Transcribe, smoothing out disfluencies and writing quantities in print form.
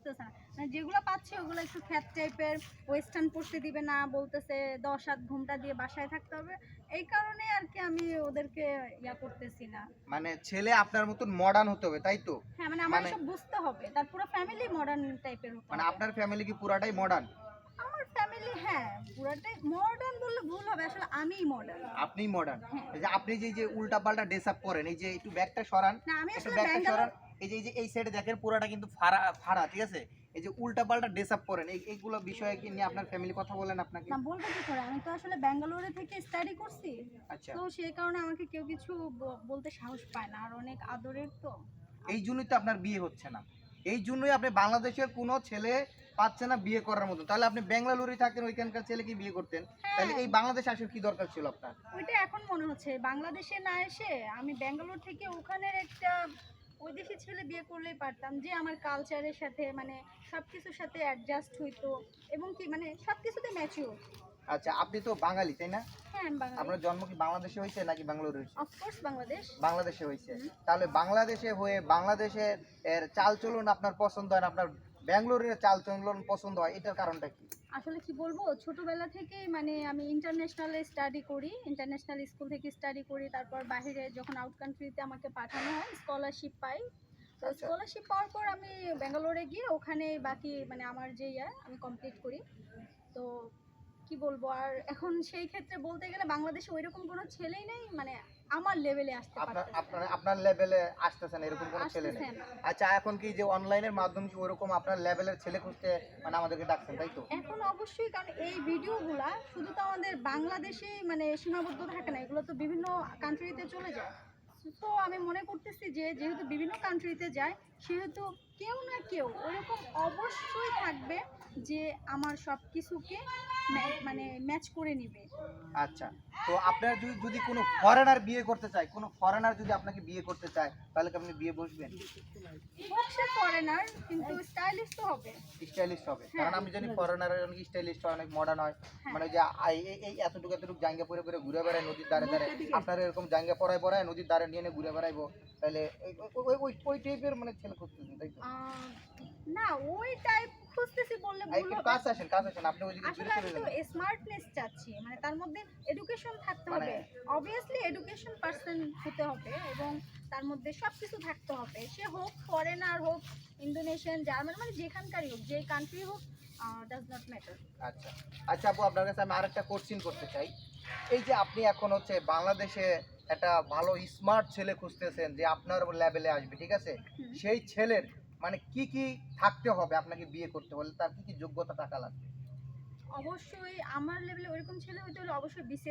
বুঝতেছে না। মানে যেগুলো পাচ্ছে ওগুলো একটু খ্যাত টাইপের, ওয়েস্টার্ন পড়তে দিবে না, বলতেছে ১০ রাত ঘুমটা দিয়ে বাসায় থাকতে হবে। এই কারণে আর কি আমি ওদেরকে করতেছি না। মানে ছেলে আপনার মতন মডার্ন হতে হবে, তাই তো? হ্যাঁ, মানে আমার মানে এসব বুঝতে হবে। তার পুরো ফ্যামিলি মডার্ন টাইপের হতে মানে হবে। আপনার ফ্যামিলি কি পুরাটাই মডার্ন? আমার ফ্যামিলি হ্যাঁ, পুরাটাই মডার্ন বললে ভুল হবে। আসলে আমিই মডার্ন। আপনিই মডার্ন। হ্যাঁ। এই যে আপনি যে উল্টাপাল্টা ড্রেস আপ করেন, এই যে একটু ব্যাগটা সরান, না আমি একটু আসলে ব্যাগটা ব্যাঙ্গালোর সরান। এই যে এই সাইডে দেখেন পুরাটা কিন্তু ফাড়া ফাড়া, ঠিক আছে? এই যে উল্টাপাল্টা ড্রেস আপ করেন, এইগুলো বিষয়ে কি নিয়ে আপনার ফ্যামিলি কথা বলেন আপনাকে? না বলবো কি করে? আমি তো আসলে ব্যাঙ্গালোরে থেকে স্টাডি করছি। আচ্ছা, তো সেই কারণে আমাকে কেউ কিছু বলতে সাহস পায় না। আর অনেক আদরের তো। এই জন্যই তো আপনার বিয়ে হচ্ছে না। এই জন্যই আপনি বাংলাদেশের কোনো ছেলে পাচ্ছে না বিয়ে করার মতো। তাহলে আপনি বেঙ্গালুরুই থাকতেন, ওইখানকার ছেলেকে বিয়ে করতেন। তাহলে হ্যাঁ, এই বাংলাদেশে আসার কি দরকার ছিল আপনার? ওইটা এখন মনে হচ্ছে বাংলাদেশে না এসে আমি ব্যাঙ্গালোর থেকে ওখানের একটা ওই দেশি ছেলে বিয়ে করলেই পারতাম, যে আমার কালচারের সাথে মানে সবকিছুর সাথে অ্যাডজাস্ট হইতো এবং কি মানে সবকিছুতে ম্যাচিওর। আচ্ছা, আপনি তো বাঙালি, তাই না? হ্যাঁ, আমি বাঙালি। আপনার জন্ম কি বাংলাদেশে হয়েছে নাকি বাংলাদেশে হয়েছে? অফকোর্স বাংলাদেশ। বাংলাদেশে হয়েছে। হুম। তাহলে বাংলাদেশে হয়ে বাংলাদেশের চালচলন আপনার পছন্দ হয় না, আপনার ব্যাঙ্গালোরের চালচলন পছন্দ হয়, এটার কারণটা কি? আসলে কি বলবো, ছোটবেলা থেকেই মানে আমি ইন্টারন্যাশনালে স্টাডি করি, ইন্টারন্যাশনাল স্কুল থেকে স্টাডি করি। তারপর বাইরে যখন আউট কান্ট্রিতে আমাকে পাঠানো হয়, স্কলারশিপ পাই। তো আচ্ছা, স্কলারশিপ পাওয়ার পর আমি ব্যাঙ্গালোরে গিয়ে ওখানে বাকি মানে আমার যে আমি কমপ্লিট করি। তো কি বলবো, আর এখন সেই ক্ষেত্রে বলতে গেলে বাংলাদেশে ওইরকম কোনো ছেলেই নেই মানে আমার লেভেলে আসতে আপনার পারতেছে আপনার আপনার লেভেলে আসতেছে না, এরকম কোনো ছেলে নেই। আসতেছে না। আচ্ছা, এখন কি যে অনলাইনের মাধ্যমে কি ওরকম আপনার লেভেলের ছেলে খুঁজতে মানে আমাদেরকে ডাকছেন, তাই তো? এখন অবশ্যই, কারণ এই ভিডিওগুলা শুধু তো আমাদের বাংলাদেশে মানে সীমাবদ্ধ থাকে না, এগুলো তো বিভিন্ন কান্ট্রিতে চলে যায়। তো আমি মনে করতেছি যে যেহেতু বিভিন্ন কান্ট্রিতে যায়, সেহেতু কেউ না কেউ ওরকম অবশ্যই থাকবে যে আমার সব কিছুকে মানে ম্যাচ করে নিবে। আচ্ছা, তো আপনার যদি কোনো ফরেনার বিয়ে করতে চায়, কোনো ফরেনার যদি আপনাকে বিয়ে করতে চায়, তাহলে কি আপনি বিয়ে বসবেন? হোক সে ফরেনার, কিন্তু স্টাইলিশ তো হবে। স্টাইলিশ হবে, হ্যাঁ। কারণ আমি জানি ফরেনার অনেক স্টাইলিশ হয়, অনেক মডার্ন হয়। হ্যাঁ। মানে যে এই এতটুকু এতটুকু জায়গা পরে পরে ঘুরে বেড়ায় নদীর ধারে ধারে, আপনার এরকম জায়গা পরায় পরায় নদীর ধারে নিয়ে নিয়ে ঘুরে বেড়াইবো, তাহলে ওই টাইপের মানে ছেলে খুঁজতেছেন, তাই তো? আহ, না ওই টাইপ খুঁজতেছি বললে ভুল একটু হবে। কাছে আসেন, আপনি ওইদিকে আসলে ঘুরে আমি চলে তো যাবেন। স্মার্টনেস চাচ্ছি, মানে তার মধ্যে এডুকেশন থাকতে মানে হবে। অবভিয়াসলি এডুকেশন পার্সন হতে হবে এবং তার মধ্যে সবকিছু থাকতে হবে। সে হোক ফরেনার, হোক ইন্দোনেশিয়ান, জার্মান, মানে যেখানকারই হোক, যে কান্ট্রি হোক, ডাজ নট ম্যাটার। আচ্ছা, আচ্ছা আপু, আপনার কাছে আমি আরেকটা কোশ্চিন করতে চাই। এই যে আপনি এখন হচ্ছে বাংলাদেশে একটা ভালো স্মার্ট ছেলে খুঁজতেছেন যে আপনার লেভেলে আসবে, ঠিক আছে? হুম। সেই ছেলের মানে কি কি থাকতে হবে আপনাকে বিয়ে করতে হলে, তার কি কি যোগ্যতা থাকা লাগবে? অবশ্যই আমার লেভেলে ওইরকম ছেলে হইতে হলে অবশ্যই বিসিএস